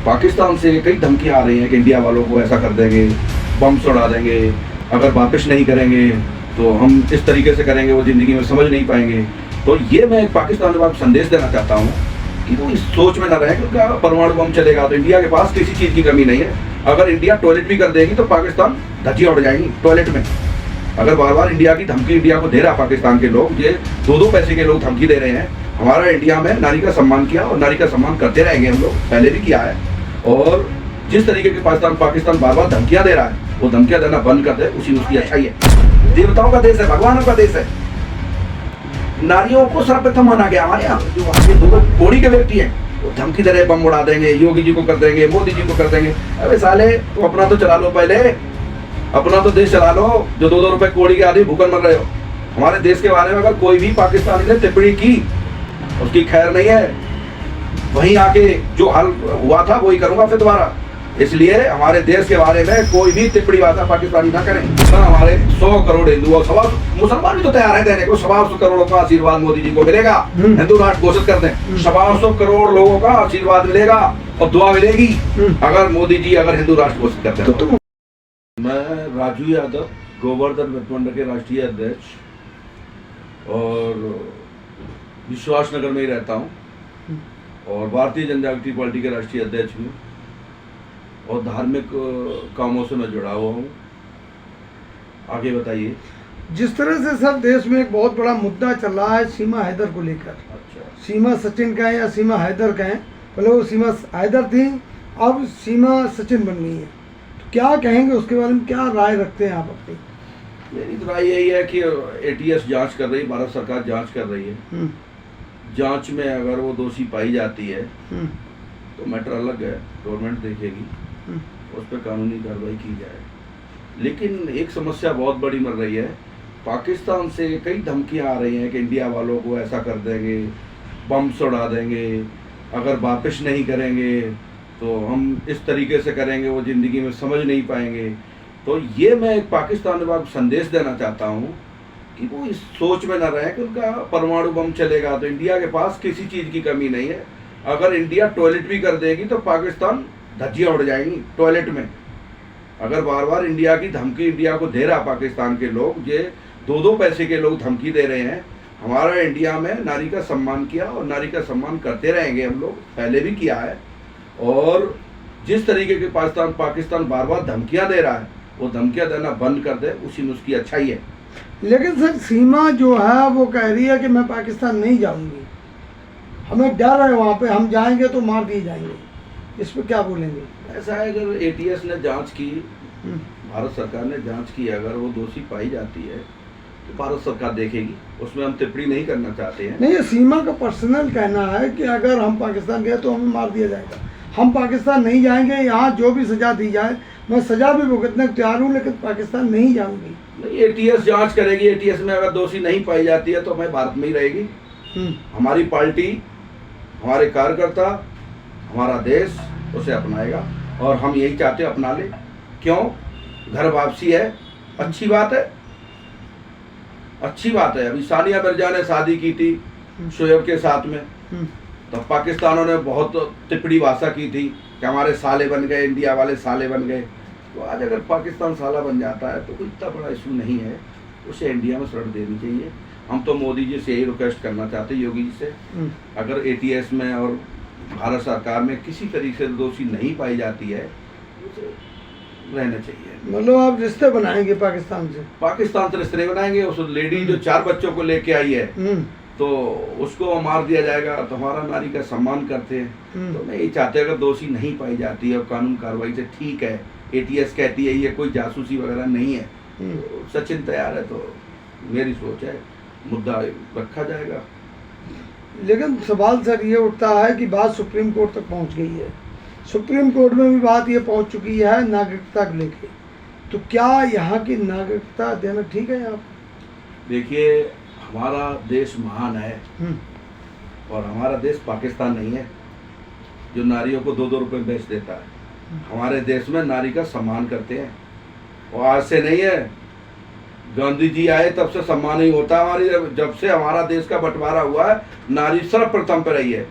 पाकिस्तान से कई धमकियां आ रही हैं कि इंडिया वालों को ऐसा कर देंगे, बम उड़ा देंगे, अगर वापस नहीं करेंगे तो हम इस तरीके से करेंगे वो ज़िंदगी में समझ नहीं पाएंगे। तो ये मैं पाकिस्तान को संदेश देना चाहता हूँ कि वो इस सोच में ना रहे कि उनका परमाणु बम चलेगा तो इंडिया के पास किसी चीज़ की कमी नहीं है। अगर इंडिया टॉयलेट भी कर देगी तो पाकिस्तान धज्जियाँ उड़ जाएंगी टॉयलेट में। अगर बार बार इंडिया की धमकी इंडिया को दे रहा पाकिस्तान के लोग, ये दो पैसे के लोग धमकी दे रहे हैं। हमारा इंडिया में नारी का सम्मान किया और नारी का सम्मान करते रहेंगे, हम लोग पहले भी किया है। और जिस तरीके के पाकिस्तान बार बार धमकियां दे रहा है वो धमकियां देना बंद कर दे, उसी में उसकी अच्छाई है। देवताओं का देश है, भगवानों का देश है। नारियों को सर्वप्रथम माना गया हमारे यहाँ। जो आगे दो कोड़ी के व्यक्ति हैं वो धमकी दे रहे, बम उड़ा देंगे, योगी जी को कर देंगे, मोदी जी को कर देंगे। अरे साले तो अपना तो चला लो, पहले अपना तो देश चला लो। जो 2-2 रुपए कोड़ी के आदमी भूखन मर रहे हो, हमारे देश के बारे में अगर कोई भी पाकिस्तानी ने टिप्पणी की उसकी खैर नहीं है। वहीं आके जो हाल हुआ था वही करूंगा फिर दोबारा। इसलिए हमारे देश के बारे में कोई भी टिप्पणी भाषा पाकिस्तानी ना करें। हमारे 100 करोड़ हिंदू और मुसलमान भी तो तैयार है देने को। 125 करोड़ का आशीर्वाद मोदी जी को मिलेगा, हिंदू राष्ट्र घोषित कर दें। 125 करोड़ लोगों का आशीर्वाद मिलेगा और दुआ मिलेगी अगर मोदी जी अगर हिंदू राष्ट्र घोषित करते हैं तो। मैं राजू यादव, गोवर्धन गठबंधन के राष्ट्रीय अध्यक्ष और विश्वास नगर में ही रहता हूँ और भारतीय जनता पार्टी के राष्ट्रीय अध्यक्ष हूँ और धार्मिक कामों से मैं जुड़ा हुआ हूँ। आगे बताइए। जिस तरह से सर देश में एक बहुत बड़ा मुद्दा चल रहा है सीमा हैदर को लेकर। अच्छा। सीमा सचिन कहें या सीमा हैदर कहें, पहले वो सीमा हैदर थी, अब सीमा सचिन बन गई है। तो क्या कहेंगे उसके बारे में, क्या राय रखते हैं आप अपनी? मेरी तो राय यही है कि ATS जांच कर रही है, भारत सरकार जांच कर रही है। जांच में अगर वो दोषी पाई जाती है तो मैटर अलग है, गवर्नमेंट देखेगी, उस पर कानूनी कार्रवाई की जाए। लेकिन एक समस्या बहुत बड़ी मर रही है, पाकिस्तान से कई धमकियां आ रही हैं कि इंडिया वालों को ऐसा कर देंगे, बम उड़ा देंगे, अगर वापस नहीं करेंगे तो हम इस तरीके से करेंगे वो ज़िंदगी में समझ नहीं पाएंगे। तो ये मैं एक पाकिस्तान को संदेश देना चाहता हूँ कि वो इस सोच में ना रहे कि उनका परमाणु बम चलेगा तो इंडिया के पास किसी चीज़ की कमी नहीं है। अगर इंडिया टॉयलेट भी कर देगी तो पाकिस्तान धज्जियाँ उड़ जाएंगी टॉयलेट में। अगर बार बार इंडिया की धमकी इंडिया को दे रहा पाकिस्तान के लोग, ये 2-2 पैसे के लोग धमकी दे रहे हैं। हमारा इंडिया में नारी का सम्मान किया और नारी का सम्मान करते रहेंगे, हम लोग पहले भी किया है। और जिस तरीके के पाकिस्तान बार बार धमकियाँ दे रहा है वो धमकियाँ देना बंद कर दे, उसी में उसकी अच्छाई है। लेकिन सर सीमा जो है वो कह रही है कि मैं पाकिस्तान नहीं जाऊंगी, हमें डर है वहाँ पे, हम जाएंगे तो मार दिए जाएंगे। इस पर क्या बोलेंगे? ऐसा है, अगर ATS ने जांच की, भारत सरकार ने जांच की, अगर वो दोषी पाई जाती है तो भारत सरकार देखेगी, उसमें हम टिप्पणी नहीं करना चाहते हैं। नहीं, ये सीमा का पर्सनल कहना है कि अगर हम पाकिस्तान गए तो हमें मार दिया जाएगा, हम पाकिस्तान नहीं जाएंगे, यहाँ जो भी सज़ा दी जाए मैं सज़ा भी भुगतने को तैयार हूँ, लेकिन पाकिस्तान नहीं जाऊँगी। नहीं, ATS जांच करेगी, ATS में अगर दोषी नहीं पाई जाती है तो हमें भारत में ही रहेगी। हमारी पार्टी, हमारे कार्यकर्ता, हमारा देश उसे अपनाएगा और हम यही चाहते हैं अपना ले। क्यों? घर वापसी है, अच्छी बात है, अच्छी बात है। अभी सानिया मिर्जा ने शादी की थी शोएब के साथ में, तो पाकिस्तानों ने बहुत टिप्पणी भाषा की थी कि हमारे साले बन गए, इंडिया वाले साले बन गए। तो आज अगर पाकिस्तान साला बन जाता है तो कोई इतना बड़ा इशू नहीं है, उसे इंडिया में शरण देनी चाहिए। हम तो मोदी जी से यही रिक्वेस्ट करना चाहते हैं, योगी जी से, अगर ATS में और भारत सरकार में किसी तरीके से दोषी नहीं पाई जाती है उसे रहना चाहिए। मतलब आप रिश्ते बनाएंगे पाकिस्तान से? पाकिस्तान से रिश्ते नहीं बनाएंगे। उस लेडी जो 4 बच्चों को लेके आई है तो उसको मार दिया जाएगा, तो हमारा नारी का सम्मान करते हैं। तो मैं ये चाहते हैं अगर दोषी नहीं पाई जाती है और कानून कार्रवाई से, ठीक है, ATS कहती है ये कोई जासूसी वगैरह नहीं है, तो सचिन तैयार है, तो मेरी सोच है मुद्दा रखा जाएगा। लेकिन सवाल सर ये उठता है कि बात सुप्रीम कोर्ट तक पहुंच गई है, सुप्रीम कोर्ट में भी बात ये पहुंच चुकी है नागरिकता को लेके, तो क्या यहाँ की नागरिकता देना ठीक है? आप देखिए, हमारा देश महान है और हमारा देश पाकिस्तान नहीं है जो नारियों को 2-2 रुपए बेच देता है। हमारे देश में नारी का सम्मान करते हैं और आज से नहीं है, गांधी जी आए तब से सम्मान ही होता है हमारी। जब से हमारा देश का बंटवारा हुआ है नारी सर्वप्रथम पर रही है।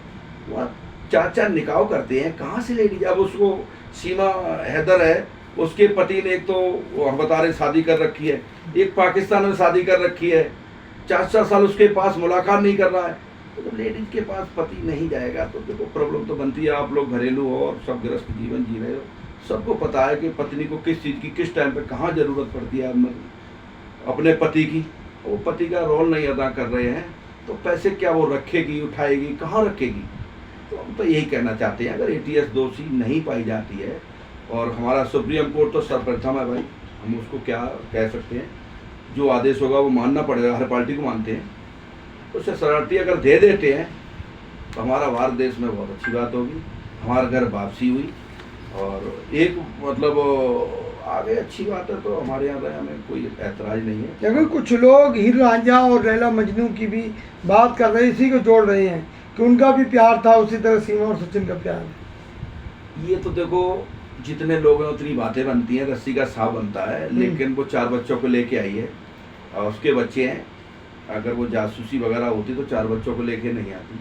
चार निकाह करते हैं, कहाँ से लेडीज? अब उसको सीमा हैदर है, उसके पति ने एक तो हम बता रहे शादी कर रखी है, एक पाकिस्तान में शादी कर रखी है, 4 साल उसके पास मुलाकात नहीं कर रहा है। तो लेडीज के पास पति नहीं जाएगा तो देखो प्रॉब्लम तो बनती है। आप लोग घरेलू हो और सब गृहस्थ जीवन जी रहे हो, सबको पता है कि पत्नी को किस चीज़ की किस टाइम पे कहाँ ज़रूरत पड़ती है अपने पति की। वो पति का रोल नहीं अदा कर रहे हैं तो पैसे क्या वो रखेगी, उठाएगी, कहाँ रखेगी? तो हम तो यही कहना चाहते हैं, अगर एटीएस दोषी नहीं पाई जाती है, और हमारा सुप्रीम कोर्ट तो सर्वप्रथम है भाई, हम उसको क्या कह सकते हैं, जो आदेश होगा वो मानना पड़ेगा, हर पार्टी को मानते हैं, उसे शरारती अगर दे देते हैं तो हमारा भारत देश में बहुत अच्छी बात होगी, हमारे घर वापसी हुई और एक मतलब आगे अच्छी बात है। तो हमारे यहाँ हमें कोई ऐतराज नहीं है। लेकिन कुछ लोग हीर रांझा और लैला मजनू की भी बात कर रहे हैं, इसी को जोड़ रहे हैं कि उनका भी प्यार था उसी तरह सीमा और सचिन का प्यार है। ये तो देखो जितने लोग हैं उतनी बातें बनती हैं, रस्सी का सांप बनता है, लेकिन वो 4 बच्चों को लेके आई है और उसके बच्चे हैं। अगर वो जासूसी वगैरह होती तो 4 बच्चों को लेके नहीं आती।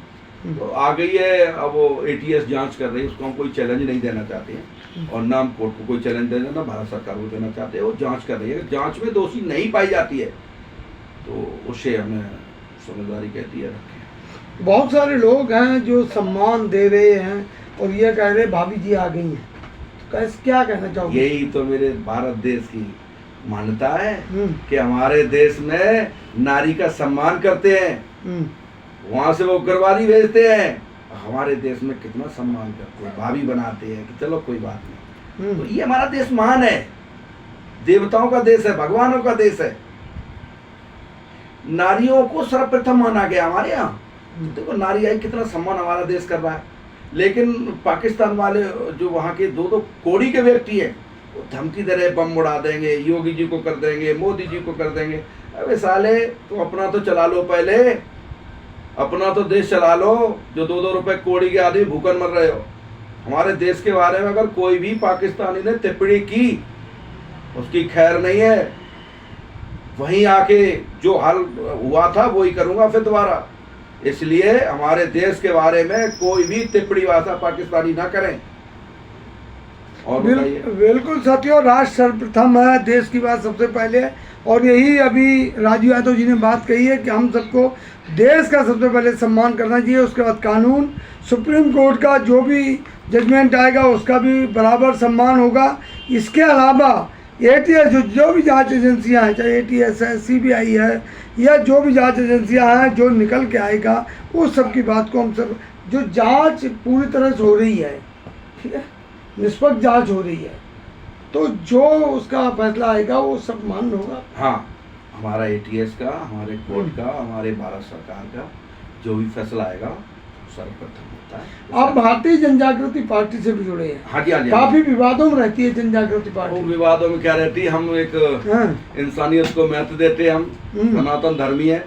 तो आ गई है, अब वो एटीएस जांच कर रही है, उसको हम कोई चैलेंज नहीं देना चाहते हैं और ना हम कोर्ट को कोई चैलेंज देना, ना भारत सरकार को देना चाहते हैं। वो जांच कर रही है, जांच में दोषी नहीं पाई जाती है तो उसे हमें समझदारी कहती है रखें। बहुत सारे लोग हैं जो सम्मान दे रहे हैं और ये कह रहे भाभी जी आ गई हैं, तो कैसे क्या कहना चाहोगे? यही तो मेरे भारत देश की मान्यता है कि हमारे देश में नारी का सम्मान करते हैं, वहां से वो उग्रवादी भेजते हैं, हमारे देश में कितना सम्मान करते हैं, भाभी बनाते हैं कि चलो कोई बात नहीं। तो ये हमारा देश महान है, देवताओं का देश है, भगवानों का देश है, नारियों को सर्वप्रथम माना गया हमारे यहाँ। देखो नारी आई, कितना सम्मान हमारा देश कर रहा है। लेकिन पाकिस्तान वाले जो वहाँ के 2 कोड़ी के व्यक्ति हैं, वो धमकी दे रहे, बम उड़ा देंगे, योगी जी को कर देंगे, मोदी जी को कर देंगे। अबे साले तो अपना तो चला लो, पहले अपना तो देश चला लो, जो 2-2 रुपए कोड़ी के आदमी भूखन मर रहे हो। हमारे देश के बारे में अगर कोई भी पाकिस्तानी ने टिप्पणी की, उसकी खैर नहीं है। वहीं आके जो हाल हुआ था वही करूँगा फिर दोबारा। इसलिए हमारे देश के बारे में कोई भी टिप्पणी भाषा पाकिस्तानी ना करें। और बिल्कुल साथियों, राष्ट्र सर्वप्रथम है, देश की बात सबसे पहले है। और यही अभी राजू यादव जी ने बात कही है कि हम सबको देश का सबसे पहले सम्मान करना चाहिए, उसके बाद कानून, सुप्रीम कोर्ट का जो भी जजमेंट आएगा उसका भी बराबर सम्मान होगा। इसके अलावा एटीएस जो भी जांच एजेंसियां हैं, चाहे एटीएस है, सीबीआई है, या जो भी जांच एजेंसियां हैं, जो निकल के आएगा उस सब की बात को हम सब, जो जांच पूरी तरह से हो रही है, ठीक है, निष्पक्ष जांच हो रही है, तो जो उसका फैसला आएगा वो सब मान्य होगा। हाँ, हमारा एटीएस का, हमारे कोर्ट का, हमारे भारत सरकार का जो भी फैसला आएगा सर्वप्रथम होता है। आप भारतीय जन जागृति पार्टी से भी जुड़े हैं। हाँ जी, हाँ जी। काफी विवादों में रहती है जन जागृति पार्टी। विवादों में क्या रहती है, हम एक इंसानियत को महत्व देते हैं, हम सनातन धर्मी है,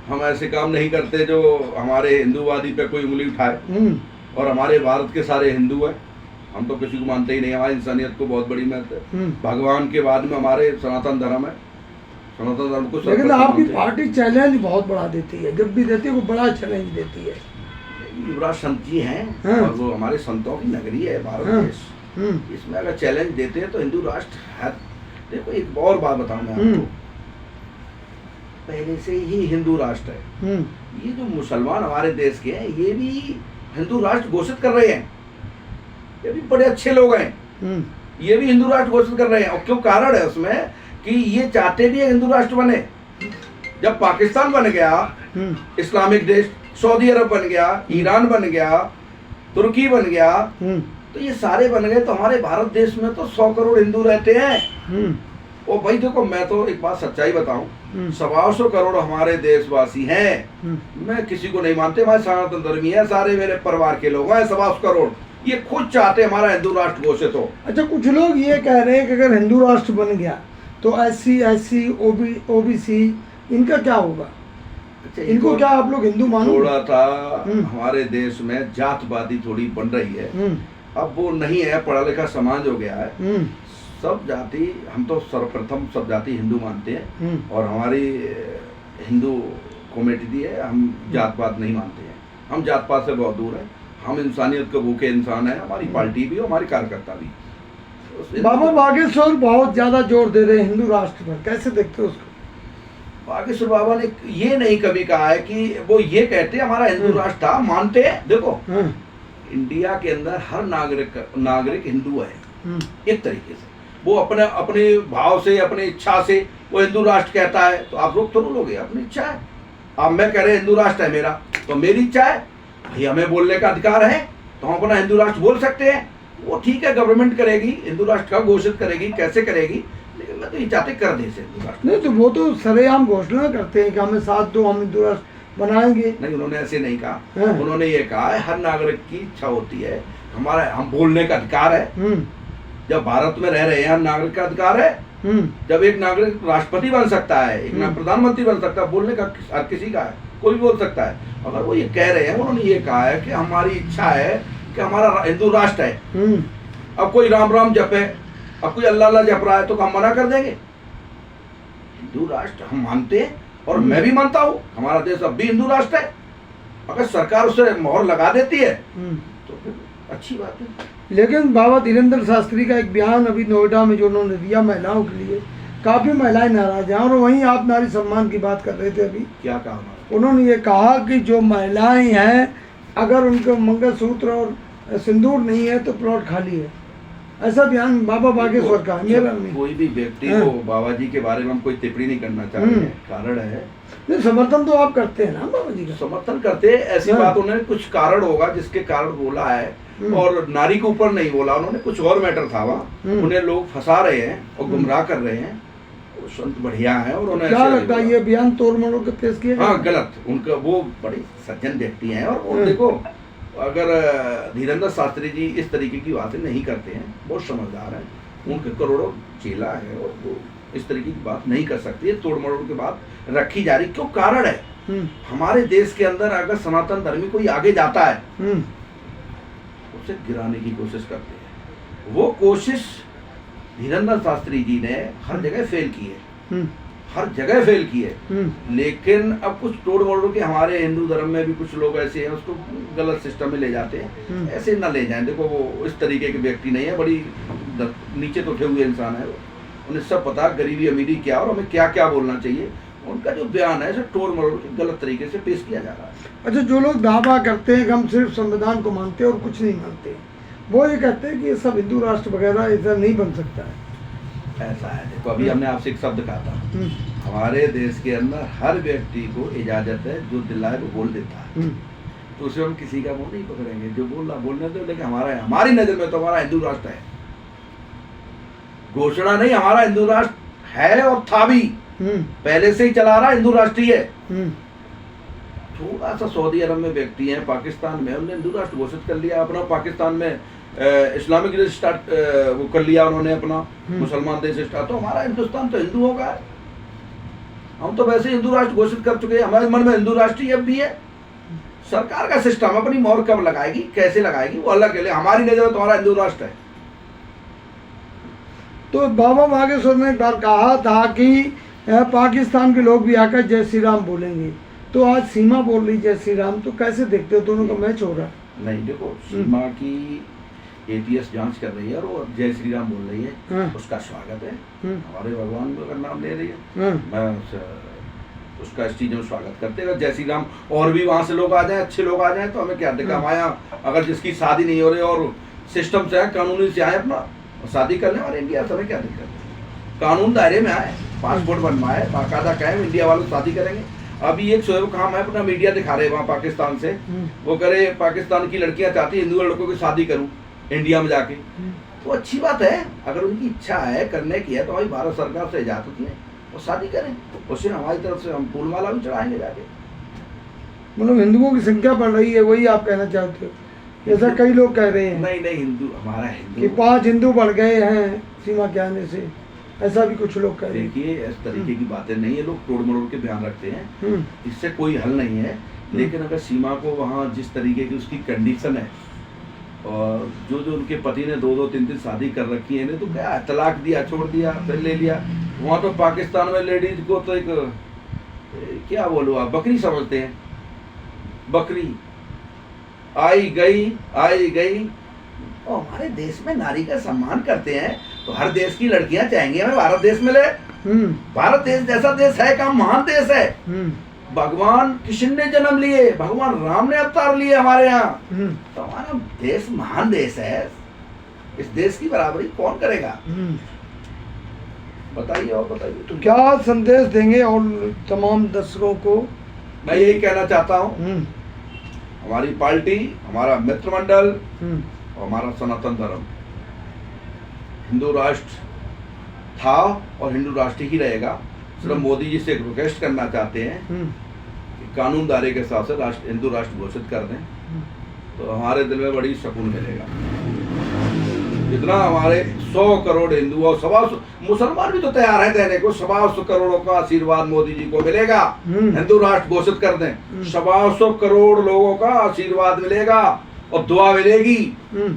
हम ऐसे काम नहीं करते जो हमारे हिंदूवादी पे कोई उंगली उठाए। और हमारे भारत के सारे हिंदू हैं, हम तो किसी को मानते ही नहीं, हमारी इंसानियत को बहुत बड़ी महत्व है। भगवान के बाद में हमारे सनातन धर्म है, सनातन धर्म को। लेकिन आपकी पार्टी चैलेंज बहुत बड़ा देती है, जब भी देती है वो बड़ा चैलेंज देती है। युवराज संत जी हैं और वो हमारे संतों की नगरी है भारत देश, इसमें अगर चैलेंज देते हैं तो हिंदू राष्ट्र है। देखो एक और बात बताऊं मैं आपको, पहले से ही हिंदू राष्ट्र है। ये जो मुसलमान हमारे देश के हैं ये भी हिंदू राष्ट्र घोषित कर रहे हैं, ये भी बड़े अच्छे लोग हैं, ये भी हिंदू राष्ट्र घोषित कर रहे हैं। और क्यों कारण है उसमें कि ये चाहते भी हिंदू राष्ट्र बने। जब पाकिस्तान बन गया इस्लामिक देश, सऊदी अरब बन गया, ईरान बन गया, तुर्की बन गया, तो ये सारे बन गए, तो हमारे भारत देश में तो 100 करोड़ हिंदू रहते हैं। और भाई देखो मैं तो एक बात सच्चाई बताऊं, 125 करोड़ हमारे देशवासी हैं। मैं किसी को नहीं मानते, हमारे सनातन धर्मी है, सारे मेरे परिवार के लोग हैं 125 करोड़। ये खुद चाहते हमारा हिंदू राष्ट्र घोषित हो। अच्छा, कुछ लोग ये कह रहे हैं कि अगर हिंदू राष्ट्र बन गया तो SC OBC इनका क्या होगा? अच्छा, इनको क्या आप लोग हिंदू मानो? थोड़ा था हमारे देश में जातवादी थोड़ी बन रही है, अब वो नहीं है, पढ़ा लिखा समाज हो गया है। सब जाति, हम तो सर्वप्रथम सब जाति हिंदू मानते हैं और हमारी हिंदू कमेटी दी है, हम जात पात नहीं मानते हैं, हम जात पात से बहुत दूर हैं। हम इंसानियत के भूखे इंसान हैं, हमारी पार्टी भी हमारे कार्यकर्ता भी। तो बाबा बागेश्वर बहुत ज्यादा जोर दे रहे हैं हिंदू राष्ट्र पर, कैसे देखते हो उसको? बागेश्वर बाबा ने ये नहीं कभी कहा है कि वो ये कहते हमारा हिंदू राष्ट्र था, मानते हैं। देखो इंडिया के अंदर हर नागरिक हिंदू है एक तरीके से, वो अपने अपने भाव से अपनी इच्छा से वो हिंदू राष्ट्र कहता है, तो आप लोग थोड़ा लोगे, अपनी इच्छा है। अब मैं कह रहे हिंदू राष्ट्र है मेरा, तो मेरी इच्छा है भाई, हमें बोलने का अधिकार है, तो हम अपना हिंदू राष्ट्र बोल सकते हैं। वो ठीक है, गवर्नमेंट करेगी, हिंदू राष्ट्र का घोषित करेगी, कैसे करेगी, लेकिन मैं तो ये चाहते कर दे हिंदू राष्ट्र। नहीं तो वो तो सरेआम घोषणा करते हैं कि हमें साथ दो, हम हिंदू राष्ट्र बनाएंगे। नहीं, उन्होंने ऐसे नहीं कहा। उन्होंने ये कहा है हर नागरिक की इच्छा होती है, हमारा हम बोलने का अधिकार है। जब भारत में रह रहे हैं, हर नागरिक का अधिकार है। जब एक नागरिक राष्ट्रपति बन सकता है, एक प्रधानमंत्री बन सकता है, बोलने का हर किसी का है, कोई भी बोल सकता है। अगर वो ये कह रहे हैं, उन्होंने ये कहा है कि हमारी इच्छा है कि हमारा हिंदू राष्ट्र है। अब कोई राम राम जपे, अब कोई अल्लाह अल्लाह जप रहा है, तो हम मना कर देंगे? हिंदू राष्ट्र हम मानते हैं, और मैं भी मानता हूँ, हमारा देश अब भी हिंदू राष्ट्र है। अगर सरकार उसे मोहर लगा देती है तो फिर अच्छी बात है। लेकिन बाबा धीरेन्द्र शास्त्री का एक बयान अभी नोएडा में जो उन्होंने दिया महिलाओं के लिए, काफी महिलाएं नाराज हैं। और वहीं आप नारी सम्मान की बात कर रहे थे अभी, क्या कहा उन्होंने ये कहा कि जो महिलाएं हैं, अगर उनके मंगलसूत्र और सिंदूर नहीं है तो प्लॉट खाली है। ऐसा बयान बाबा बागेश्वर का है। मेरा नहीं, कोई भी व्यक्ति को बाबा जी के बारे में हम कोई टिप्पणी नहीं करना चाह रहे हैं। कारण है नहीं, समर्थन तो आप करते हैं ना बाबा जी का? समर्थन करते हैं, ऐसी बात उन्होंने कुछ कारण होगा जिसके कारण बोला है, और नारी के ऊपर नहीं बोला उन्होंने, कुछ और मैटर था वहाँ। उन्हें लोग फंसा रहे हैं और गुमराह कर रहे हैं। संत बढ़िया है, और उन्हें क्या लगता है ये बयान तोड़ मरोड़ के पेश किया? हाँ, गलत। उनका वो बड़े सज्जन व्यक्ति हैं, और वो देखो, अगर धीरेन्द्र शास्त्री जी इस तरीके की बातें नहीं करते हैं, बहुत समझदार हैं, उनके करोड़ों चेला है, और वो इस तरीके की बात नहीं कर सकती है। तोड़ मरोड़ की बात रखी जा रही, क्यों? कारण है हमारे देश के अंदर अगर सनातन धर्मी कोई आगे जाता है, उसे गिराने की कोशिश करते हैं। वो कोशिश धीरेन्द्र शास्त्री जी ने हर जगह फेल की है, हर जगह फेल की है। लेकिन अब कुछ तोड़ मरोड़ के हमारे हिंदू धर्म में भी कुछ लोग ऐसे हैं, उसको गलत सिस्टम में ले जाते हैं। ऐसे ना ले जाएं। देखो, वो इस तरीके के व्यक्ति नहीं है, बड़ी नीचे तो उठे हुए इंसान है। उन्हें सब पता गरीबी अमीरी क्या और हमें क्या क्या बोलना चाहिए। उनका जो बयान है, तोड़ मरोड़ के गलत तरीके से पेश किया जा रहा है। अच्छा, जो लोग दावा करते हैं कि हम सिर्फ संविधान को मानते हैं और कुछ नहीं मानते, वो ये कहते हैं कि ये सब हिंदू राष्ट्र वगैरह ऐसा नहीं बन सकता है। ऐसा है, देखो अभी हमने आपसे एक शब्द कहा था, हमारे देश के अंदर हर व्यक्ति को इजाजत है, जो दिल है वो बोल देता है, तो उसे हम किसी का मुंह नहीं पकड़ेंगे। जो बोल रहा बोलने दो, लेकिन हमारी नजर में तो हमारा हिंदू राष्ट्र है। घोषणा नहीं, हमारा हिंदू राष्ट्र है और था भी, पहले से ही चला रहा हिंदू राष्ट्रीय है। थोड़ा सा सऊदी अरब में व्यक्ति हैं, पाकिस्तान में, उन्होंने हिंदू राष्ट्र घोषित कर लिया अपना। पाकिस्तान में इस्लामिक देश स्टार्ट वो कर लिया उन्होंने अपना, मुसलमान देश स्टार्ट। तो हमारा हिंदुस्तान तो हिंदू होगा, हम तो वैसे हिंदू राष्ट्र घोषित कर चुके हैं। हमारे मन में हिंदू राष्ट्रीय अब भी है। सरकार का सिस्टम अपनी मोहर कब लगाएगी, कैसे लगाएगी, वो अल्लाह के लिए। हमारी नजर में तुम्हारा हिंदू राष्ट्र है। तो बाबा बागेश्वर ने एक बार कहा था कि पाकिस्तान के लोग भी आकर जय श्री राम बोलेंगे, तो आज सीमा बोल रही जय श्री राम, तो कैसे देखते हो? दोनों का मैच हो रहा है। नहीं, देखो, सीमा की ATS जांच कर रही है और वो जय श्री राम बोल रही है, उसका स्वागत है। हमारे भगवान का नाम ले रही है, मैं उसका इस चीज़ में स्वागत करते हैं। जय श्री राम, और भी वहाँ से लोग आ जाएं, अच्छे लोग आ जाएं, तो हमें क्या दिक्कत? हमारे अगर जिसकी शादी नहीं हो रही और सिस्टम से आए, कानूनी से आए, अपना शादी कर लें, और इंडिया से हमें क्या दिक्कत है? कानून दायरे में आए, पासपोर्ट बनवाए, बाकायदा कहें इंडिया वालों शादी करेंगे। अभी एक शोएब खान है, अपना मीडिया दिखा रहे वहाँ पाकिस्तान से, वो करे पाकिस्तान की लड़कियां चाहती हिंदू लड़कों की शादी करूं इंडिया में जाके, तो अच्छी बात है। अगर उनकी इच्छा है करने की है, तो हमारी भारत सरकार से इजाजत है, वो शादी करें, उसे हमारी तरफ से हम फूलमाला भी चढ़ाएंगे जाके। मतलब हिंदुओं की संख्या बढ़ रही है, वही आप कहना चाहते हो? ऐसा कई लोग कह रहे हैं। नहीं नहीं, हिंदू हमारा हिंदू कि 5 हिंदू बढ़ गए हैं सीमा के आने से, ऐसा भी कुछ लोग कह रहे हैं। देखिए, इस तरीके की बातें नहीं है, लोग तोड़ मरोड़ के बयान रखते हैं, इससे कोई हल नहीं है। लेकिन अगर सीमा को वहाँ जिस तरीके की उसकी कंडीशन है, और जो जो उनके पति ने 2-2, 3-3 शादी कर रखी है, तो क्या तलाक दिया, छोड़ दिया, फिर ले लिया। वहाँ तो पाकिस्तान में लेडीज को तो एक क्या बोलूँ आप, बकरी समझते हैं, बकरी। आई गई। और हमारे देश में नारी का सम्मान करते हैं तो हर देश की लड़कियां चाहेंगी हमें भारत देश मिले। भारत देश जैसा देश है, का महान देश है। भगवान कृष्ण ने जन्म लिए, भगवान राम ने अवतार लिए हमारे यहाँ, तो हमारा देश महान देश है। इस देश की बराबरी कौन करेगा? बताइए और बताइए। तो क्या संदेश देंगे और तमाम दर्शकों को? मैं यही कहना चाहता हूँ, हमारी पार्टी, हमारा मित्र मंडल और हमारा सनातन धर्म हिंदू राष्ट्र था और हिंदू राष्ट्र ही रहेगा। सिर्फ मोदी जी से एक रिक्वेस्ट करना चाहते हैं कि कानून दायरे के हिसाब से राष्ट्र हिंदू राष्ट्र घोषित कर दें, तो हमारे दिल में बड़ी सुकून मिलेगा। जितना हमारे 100 करोड़ हिंदू और 125 मुसलमान भी तो तैयार है देने को, 125 करोड़ों का आशीर्वाद मोदी जी को मिलेगा। हिंदू राष्ट्र घोषित कर दें, 125 करोड़ लोगों का आशीर्वाद मिलेगा और दुआ मिलेगी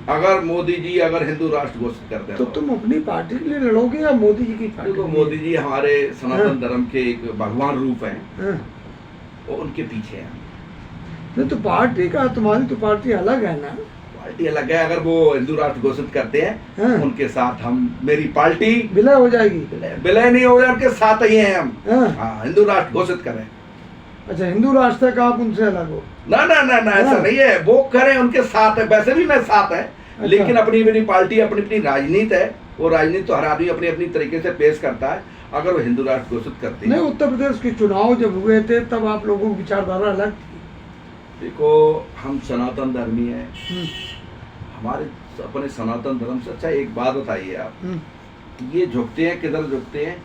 अगर मोदी जी अगर हिंदू राष्ट्र घोषित कर दें। तो तुम अपनी पार्टी के लिए लड़ोगे या मोदी जी की पार्टी? तो मोदी जी हमारे सनातन धर्म के एक भगवान रूप हैं, और उनके पीछे हैं। नहीं तो पार्टी का, तुम्हारी तो पार्टी अलग है ना? पार्टी अलग है, अगर वो हिंदू राष्ट्र घोषित करते हैं उनके साथ हम, मेरी पार्टी विलय हो जाएगी। विलय नहीं हो जाए, उनके साथ ही हैं हम। हाँ, हिंदू राष्ट्र घोषित करें। अच्छा, हिंदू राष्ट्र का आप उनसे अलग हो? ना ना ना ना, ऐसा नहीं है, वो करें उनके साथ है। वैसे भी मैं साथ है, लेकिन अपनी अपनी पार्टी, अपनी अपनी राजनीति है। वो राजनीति तो हर आदमी अपनी अपनी तरीके से पेश करता है। अगर वो हिंदू राष्ट्र घोषित करते हैं, नहीं, उत्तर प्रदेश के चुनाव जब हुए थे तब आप लोगों की विचारधारा अलग थी। देखो, हम सनातन धर्मी हैं, हमारे अपने सनातन धर्म से। अच्छा, एक बात बताइए आप, ये झुकते हैं, किधर झुकते हैं?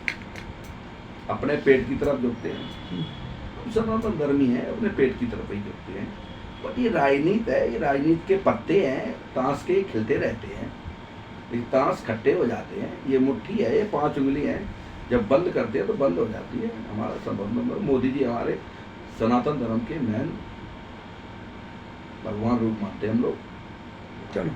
अपने पेट की तरफ झुकते हैं। हम सनातन धर्मी हैं, अपने पेट की तरफ ही झुकते हैं। बट ये राजनीति है, ये राजनीति के पत्ते हैं, ताश के खिलते रहते हैं। ये ताश खट्टे हो जाते हैं। ये मुट्ठी है, ये 5 उंगली है, जब बंद करते हैं तो बंद हो जाती है। हमारा संबंध, मोदी जी हमारे सनातन धर्म के मेन भगवान रूप मानते हैं हम लोग। चलो।